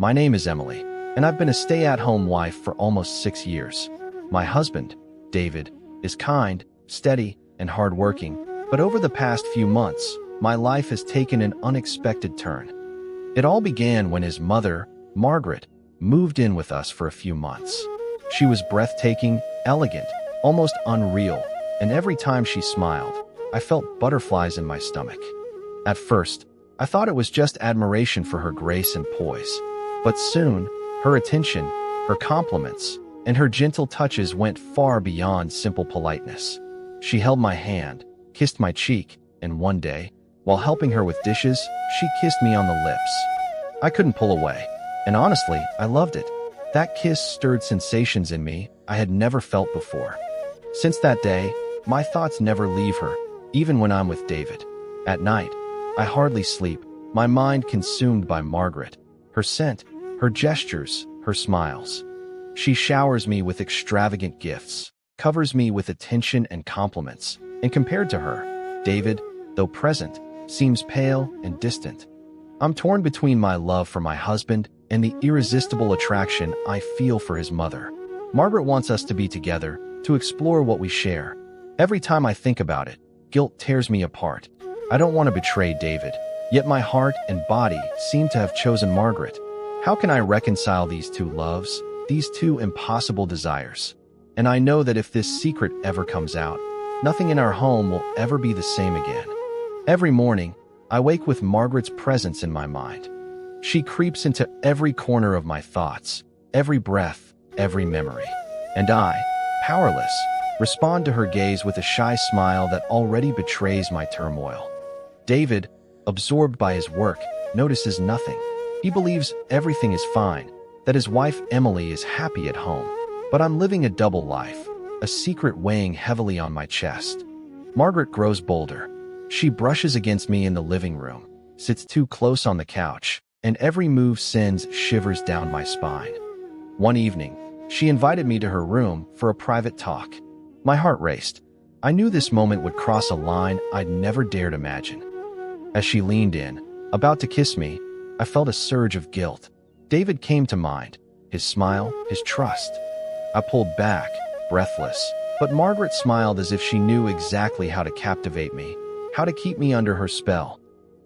My name is Emily, and I've been a stay-at-home wife for almost 6 years. My husband, David, is kind, steady, and hardworking, but over the past few months, my life has taken an unexpected turn. It all began when his mother, Margaret, moved in with us for a few months. She was breathtaking, elegant, almost unreal, and every time she smiled, I felt butterflies in my stomach. At first, I thought it was just admiration for her grace and poise, but soon, her attention, her compliments, and her gentle touches went far beyond simple politeness. She held my hand, kissed my cheek, and one day, while helping her with dishes, she kissed me on the lips. I couldn't pull away, and honestly, I loved it. That kiss stirred sensations in me I had never felt before. Since that day, my thoughts never leave her, even when I'm with David. At night, I hardly sleep, my mind consumed by Margaret, her scent, her gestures, her smiles. She showers me with extravagant gifts, covers me with attention and compliments, and compared to her, David, though present, seems pale and distant. I'm torn between my love for my husband and the irresistible attraction I feel for his mother. Margaret wants us to be together, to explore what we share. Every time I think about it, guilt tears me apart. I don't want to betray David, yet my heart and body seem to have chosen Margaret. How can I reconcile these two loves, these two impossible desires? And I know that if this secret ever comes out, nothing in our home will ever be the same again. Every morning, I wake with Margaret's presence in my mind. She creeps into every corner of my thoughts, every breath, every memory. And I, powerless, respond to her gaze with a shy smile that already betrays my turmoil. David, absorbed by his work, notices nothing. He believes everything is fine, that his wife Emily is happy at home. But I'm living a double life, a secret weighing heavily on my chest. Margaret grows bolder. She brushes against me in the living room, sits too close on the couch, and every move sends shivers down my spine. One evening, she invited me to her room for a private talk. My heart raced. I knew this moment would cross a line I'd never dared imagine. As she leaned in, about to kiss me, I felt a surge of guilt. David came to mind, his smile, his trust. I pulled back, breathless, but Margaret smiled as if she knew exactly how to captivate me, how to keep me under her spell.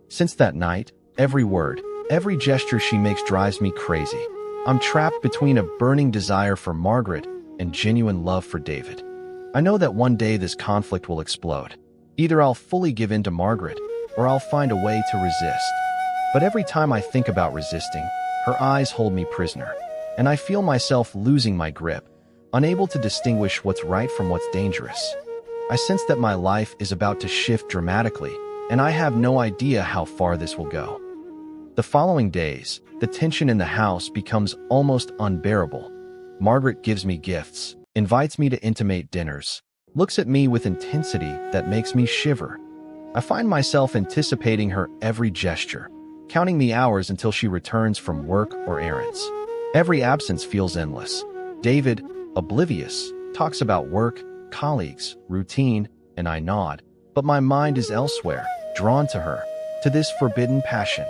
Since that night, every word, every gesture she makes drives me crazy. I'm trapped between a burning desire for Margaret and genuine love for David. I know that one day this conflict will explode. Either I'll fully give in to Margaret, or I'll find a way to resist. But every time I think about resisting, her eyes hold me prisoner, and I feel myself losing my grip, unable to distinguish what's right from what's dangerous. I sense that my life is about to shift dramatically, and I have no idea how far this will go. The following days, the tension in the house becomes almost unbearable. Margaret gives me gifts, invites me to intimate dinners, looks at me with intensity that makes me shiver. I find myself anticipating her every gesture, counting the hours until she returns from work or errands. Every absence feels endless. David, oblivious, talks about work, colleagues, routine, and I nod, but my mind is elsewhere, drawn to her, to this forbidden passion.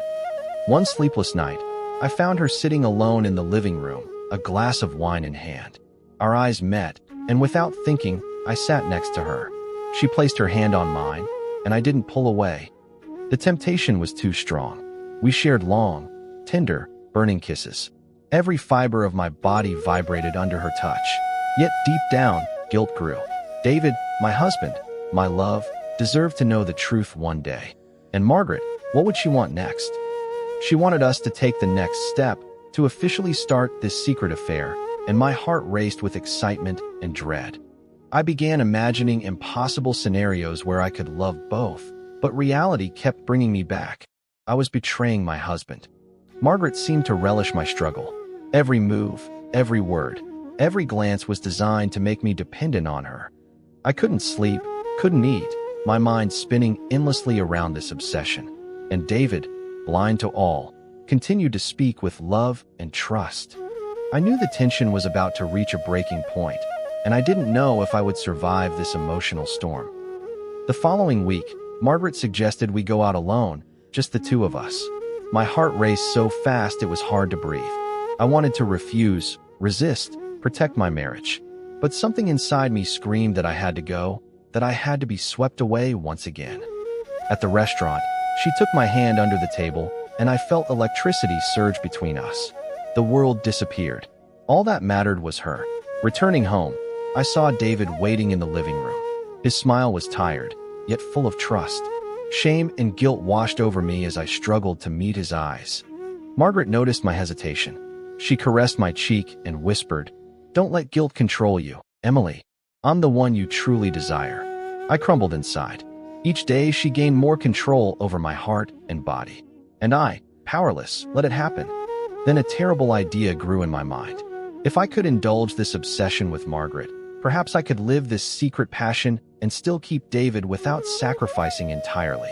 One sleepless night, I found her sitting alone in the living room, a glass of wine in hand. Our eyes met, and without thinking, I sat next to her. She placed her hand on mine, and I didn't pull away. The temptation was too strong. We shared long, tender, burning kisses. Every fiber of my body vibrated under her touch. Yet deep down, guilt grew. David, my husband, my love, deserved to know the truth one day. And Margaret, what would she want next? She wanted us to take the next step, to officially start this secret affair, and my heart raced with excitement and dread. I began imagining impossible scenarios where I could love both, but reality kept bringing me back. I was betraying my husband. Margaret seemed to relish my struggle. Every move, every word, every glance was designed to make me dependent on her. I couldn't sleep, couldn't eat, my mind spinning endlessly around this obsession. And David, blind to all, continued to speak with love and trust. I knew the tension was about to reach a breaking point, and I didn't know if I would survive this emotional storm. The following week, Margaret suggested we go out alone, just the two of us. My heart raced so fast it was hard to breathe. I wanted to refuse, resist, protect my marriage. But something inside me screamed that I had to go, that I had to be swept away once again. At the restaurant, she took my hand under the table, and I felt electricity surge between us. The world disappeared. All that mattered was her. Returning home, I saw David waiting in the living room. His smile was tired, yet full of trust. Shame and guilt washed over me as I struggled to meet his eyes. Margaret noticed my hesitation. She caressed my cheek and whispered, "Don't let guilt control you, Emily. I'm the one you truly desire." I crumbled inside. Each day she gained more control over my heart and body. And I, powerless, let it happen. Then a terrible idea grew in my mind. If I could indulge this obsession with Margaret, perhaps I could live this secret passion and still keep David without sacrificing entirely.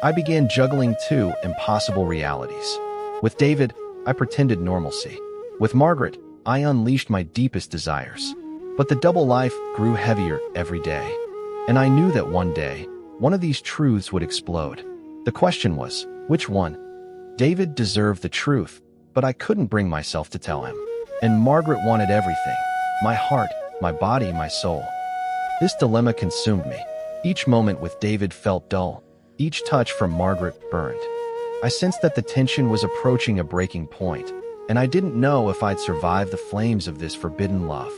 I began juggling two impossible realities. With David, I pretended normalcy. With Margaret, I unleashed my deepest desires. But the double life grew heavier every day. And I knew that one day, one of these truths would explode. The question was, which one? David deserved the truth, but I couldn't bring myself to tell him. And Margaret wanted everything: my heart, my body, my soul. This dilemma consumed me. Each moment with David felt dull. Each touch from Margaret burned. I sensed that the tension was approaching a breaking point, and I didn't know if I'd survive the flames of this forbidden love.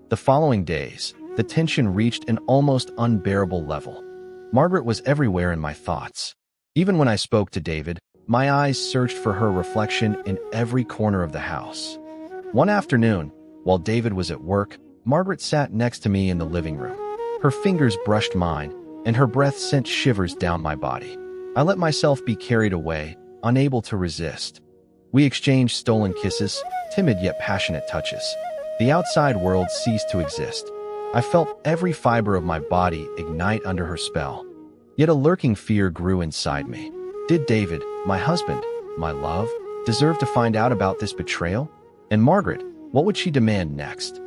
The following days, the tension reached an almost unbearable level. Margaret was everywhere in my thoughts. Even when I spoke to David, my eyes searched for her reflection in every corner of the house. One afternoon, while David was at work, Margaret sat next to me in the living room. Her fingers brushed mine, and her breath sent shivers down my body. I let myself be carried away, unable to resist. We exchanged stolen kisses, timid yet passionate touches. The outside world ceased to exist. I felt every fiber of my body ignite under her spell. Yet a lurking fear grew inside me. Did David, my husband, my love, deserve to find out about this betrayal? And Margaret, what would she demand next?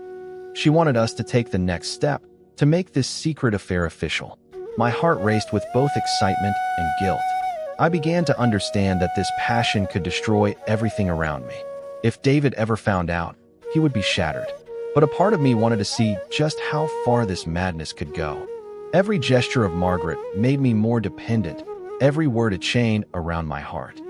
She wanted us to take the next step, to make this secret affair official. My heart raced with both excitement and guilt. I began to understand that this passion could destroy everything around me. If David ever found out, he would be shattered. But a part of me wanted to see just how far this madness could go. Every gesture of Margaret made me more dependent, every word a chain around my heart.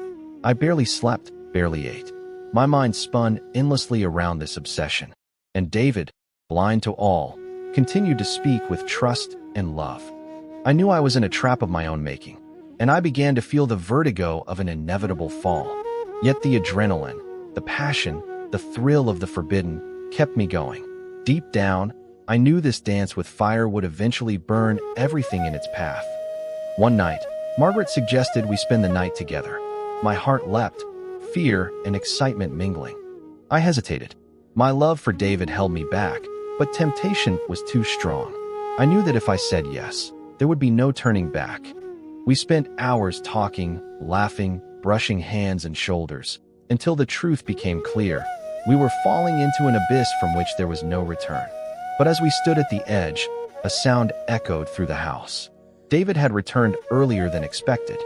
I barely slept, barely ate. My mind spun endlessly around this obsession. And David, blind to all, continued to speak with trust and love. I knew I was in a trap of my own making, and I began to feel the vertigo of an inevitable fall. Yet the adrenaline, the passion, the thrill of the forbidden kept me going. Deep down, I knew this dance with fire would eventually burn everything in its path. One night, Margaret suggested we spend the night together. My heart leapt, fear and excitement mingling. I hesitated. My love for David held me back, but temptation was too strong. I knew that if I said yes, there would be no turning back. We spent hours talking, laughing, brushing hands and shoulders, until the truth became clear. We were falling into an abyss from which there was no return. But as we stood at the edge, a sound echoed through the house. David had returned earlier than expected.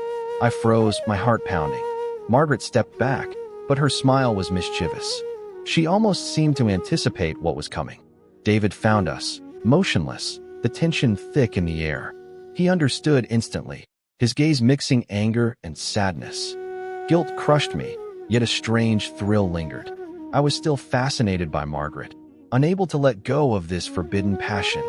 I froze, my heart pounding. Margaret stepped back, but her smile was mischievous. She almost seemed to anticipate what was coming. David found us, motionless, the tension thick in the air. He understood instantly, his gaze mixing anger and sadness. Guilt crushed me, yet a strange thrill lingered. I was still fascinated by Margaret, unable to let go of this forbidden passion.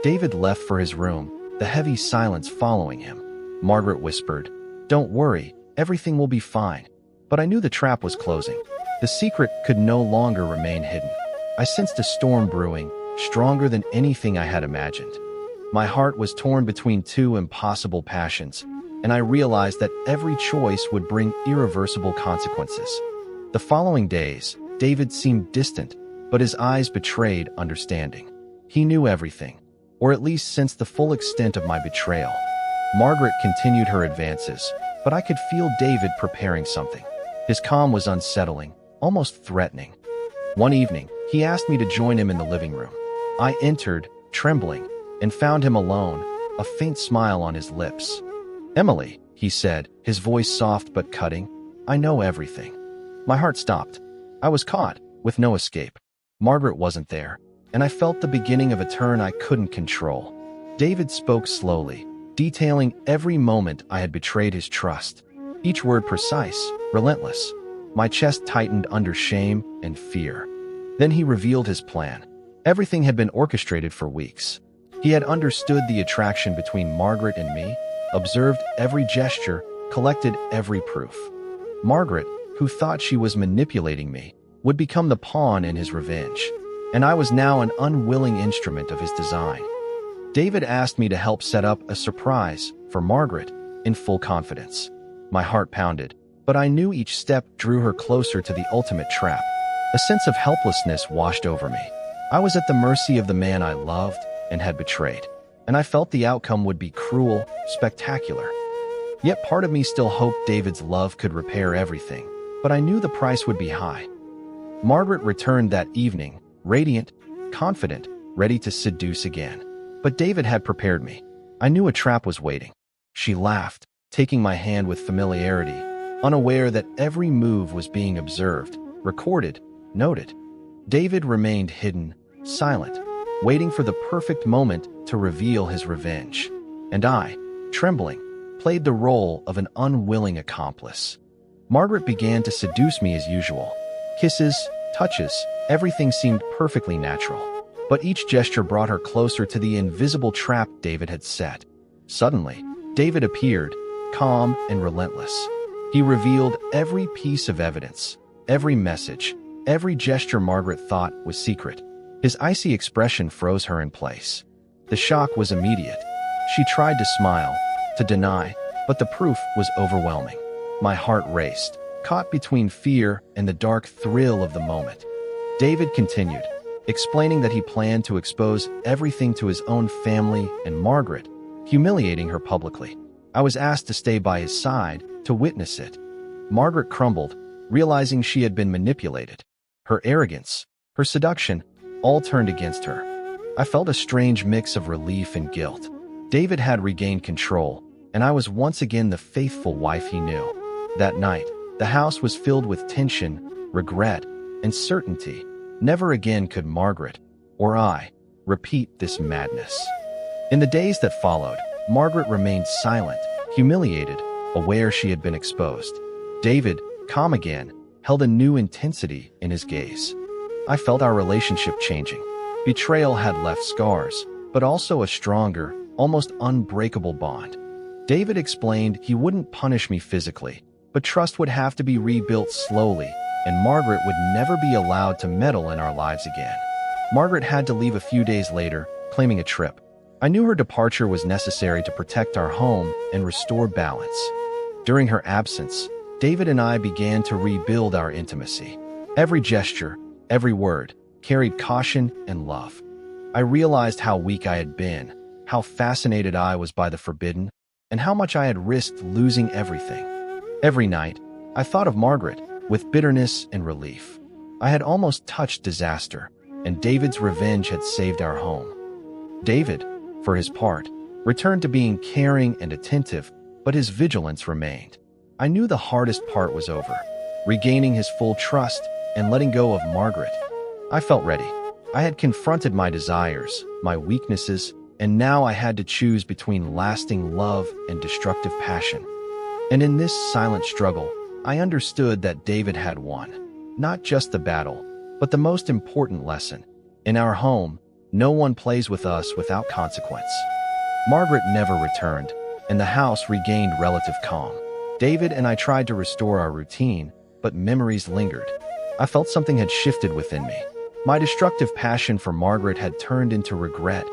David left for his room, the heavy silence following him. Margaret whispered, "Don't worry, everything will be fine." But I knew the trap was closing. The secret could no longer remain hidden. I sensed a storm brewing, stronger than anything I had imagined. My heart was torn between two impossible passions, and I realized that every choice would bring irreversible consequences. The following days, David seemed distant, but his eyes betrayed understanding. He knew everything, or at least sensed the full extent of my betrayal. Margaret continued her advances, but I could feel David preparing something. His calm was unsettling, almost threatening. One evening, he asked me to join him in the living room. I entered, trembling, and found him alone, a faint smile on his lips. "Emily," he said, his voice soft but cutting, I know everything. My heart stopped. I was caught, with no escape. Margaret wasn't there, and I felt the beginning of a turn I couldn't control. David spoke slowly, detailing every moment I had betrayed his trust. Each word precise, relentless. My chest tightened under shame and fear. Then he revealed his plan. Everything had been orchestrated for weeks. He had understood the attraction between Margaret and me, observed every gesture, collected every proof. Margaret, who thought she was manipulating me, would become the pawn in his revenge, and I was now an unwilling instrument of his design. David asked me to help set up a surprise for Margaret in full confidence. My heart pounded, but I knew each step drew her closer to the ultimate trap. A sense of helplessness washed over me. I was at the mercy of the man I loved and had betrayed, and I felt the outcome would be cruel, spectacular. Yet part of me still hoped David's love could repair everything, but I knew the price would be high. Margaret returned that evening, radiant, confident, ready to seduce again. But David had prepared me. I knew a trap was waiting. She laughed, taking my hand with familiarity, unaware that every move was being observed, recorded, noted. David remained hidden, silent, waiting for the perfect moment to reveal his revenge. And I, trembling, played the role of an unwilling accomplice. Margaret began to seduce me as usual. Kisses, touches, everything seemed perfectly natural. But each gesture brought her closer to the invisible trap David had set. Suddenly, David appeared, calm and relentless. He revealed every piece of evidence, every message, every gesture Margaret thought was secret. His icy expression froze her in place. The shock was immediate. She tried to smile, to deny, but the proof was overwhelming. My heart raced, caught between fear and the dark thrill of the moment. David continued, explaining that he planned to expose everything to his own family and Margaret, humiliating her publicly. I was asked to stay by his side to witness it. Margaret crumbled, realizing she had been manipulated. Her arrogance, her seduction, all turned against her. I felt a strange mix of relief and guilt. David had regained control, and I was once again the faithful wife he knew. That night, the house was filled with tension, regret, and certainty. Never again could Margaret, or I, repeat this madness. In the days that followed, Margaret remained silent, humiliated, aware she had been exposed. David, calm again, held a new intensity in his gaze. I felt our relationship changing. Betrayal had left scars, but also a stronger, almost unbreakable bond. David explained he wouldn't punish me physically, but trust would have to be rebuilt slowly, and Margaret would never be allowed to meddle in our lives again. Margaret had to leave a few days later, claiming a trip. I knew her departure was necessary to protect our home and restore balance. During her absence, David and I began to rebuild our intimacy. Every gesture, every word, carried caution and love. I realized how weak I had been, how fascinated I was by the forbidden, and how much I had risked losing everything. Every night, I thought of Margaret with bitterness and relief. I had almost touched disaster, and David's revenge had saved our home. David, for his part, returned to being caring and attentive, but his vigilance remained. I knew the hardest part was over, regaining his full trust and letting go of Margaret. I felt ready. I had confronted my desires, my weaknesses, and now I had to choose between lasting love and destructive passion. And in this silent struggle, I understood that David had won. Not just the battle, but the most important lesson. In our home, no one plays with us without consequence. Margaret never returned, and the house regained relative calm. David and I tried to restore our routine, but memories lingered. I felt something had shifted within me. My destructive passion for Margaret had turned into regret,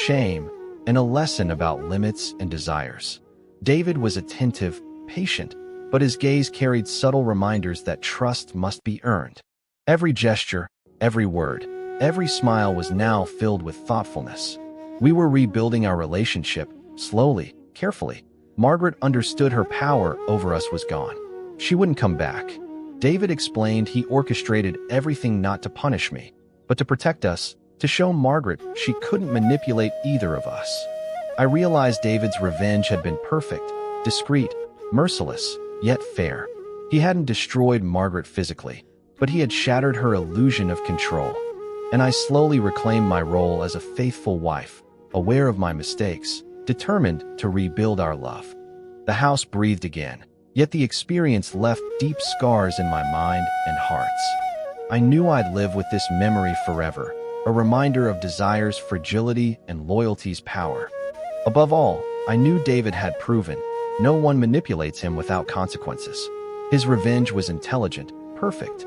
shame, and a lesson about limits and desires. David was attentive, patient, but his gaze carried subtle reminders that trust must be earned. Every gesture, every word, every smile was now filled with thoughtfulness. We were rebuilding our relationship, slowly, carefully. Margaret understood her power over us was gone. She wouldn't come back. David explained he orchestrated everything not to punish me, but to protect us, to show Margaret she couldn't manipulate either of us. I realized David's revenge had been perfect, discreet, merciless, yet fair. He hadn't destroyed Margaret physically, but he had shattered her illusion of control. And I slowly reclaimed my role as a faithful wife, aware of my mistakes, determined to rebuild our love. The house breathed again, yet the experience left deep scars in my mind and hearts. I knew I'd live with this memory forever, a reminder of desire's fragility and loyalty's power. Above all, I knew David had proven no one manipulates him without consequences. His revenge was intelligent, perfect.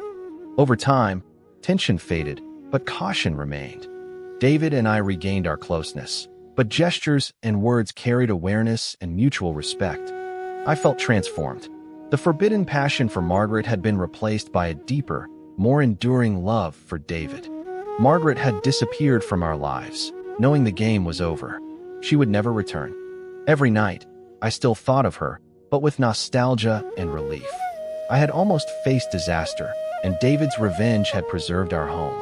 Over time, tension faded, but caution remained. David and I regained our closeness, but gestures and words carried awareness and mutual respect. I felt transformed. The forbidden passion for Margaret had been replaced by a deeper, more enduring love for David. Margaret had disappeared from our lives, knowing the game was over. She would never return. Every night, I still thought of her, but with nostalgia and relief. I had almost faced disaster, and David's revenge had preserved our home.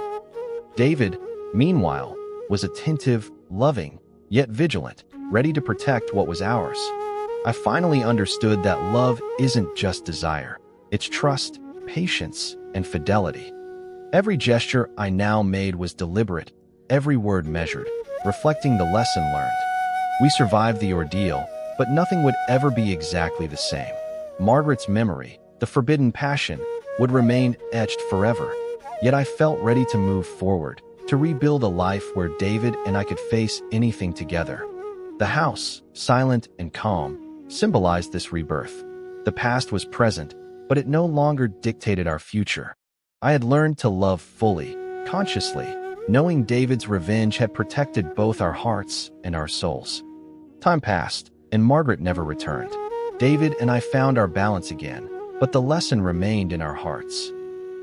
David, meanwhile, was attentive, loving, yet vigilant, ready to protect what was ours. I finally understood that love isn't just desire. It's trust, patience, and fidelity. Every gesture I now made was deliberate, every word measured, reflecting the lesson learned. We survived the ordeal, but nothing would ever be exactly the same. Margaret's memory, the forbidden passion, would remain etched forever. Yet I felt ready to move forward, to rebuild a life where David and I could face anything together. The house, silent and calm, symbolized this rebirth. The past was present, but it no longer dictated our future. I had learned to love fully, consciously, knowing David's revenge had protected both our hearts and our souls. Time passed, and Margaret never returned. David and I found our balance again, but the lesson remained in our hearts.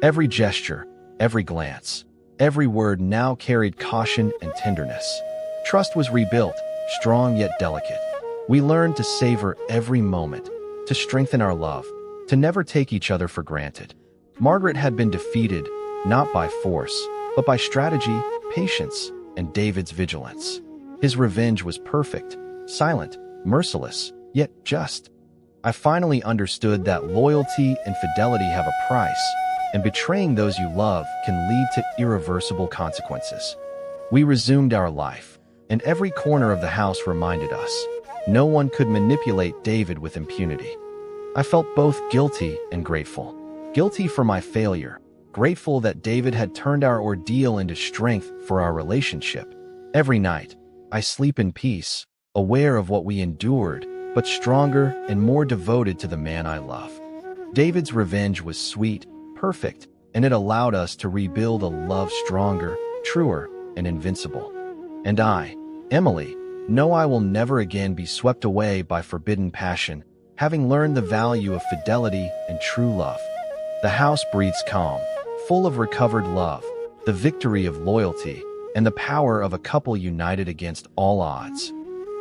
Every gesture, every glance, every word now carried caution and tenderness. Trust was rebuilt, strong yet delicate. We learned to savor every moment, to strengthen our love, to never take each other for granted. Margaret had been defeated, not by force, but by strategy, patience, and David's vigilance. His revenge was perfect, silent, merciless, yet just. I finally understood that loyalty and fidelity have a price, and betraying those you love can lead to irreversible consequences. We resumed our life, and every corner of the house reminded us no one could manipulate David with impunity. I felt both guilty and grateful. Guilty for my failure, grateful that David had turned our ordeal into strength for our relationship. Every night, I sleep in peace, aware of what we endured, but stronger and more devoted to the man I love. David's revenge was sweet, perfect, and it allowed us to rebuild a love stronger, truer, and invincible. And I, Emily, know I will never again be swept away by forbidden passion, having learned the value of fidelity and true love. The house breathes calm, full of recovered love, the victory of loyalty, and the power of a couple united against all odds.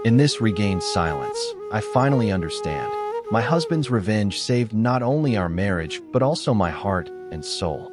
In this regained silence, I finally understand. My husband's revenge saved not only our marriage, but also my heart and soul.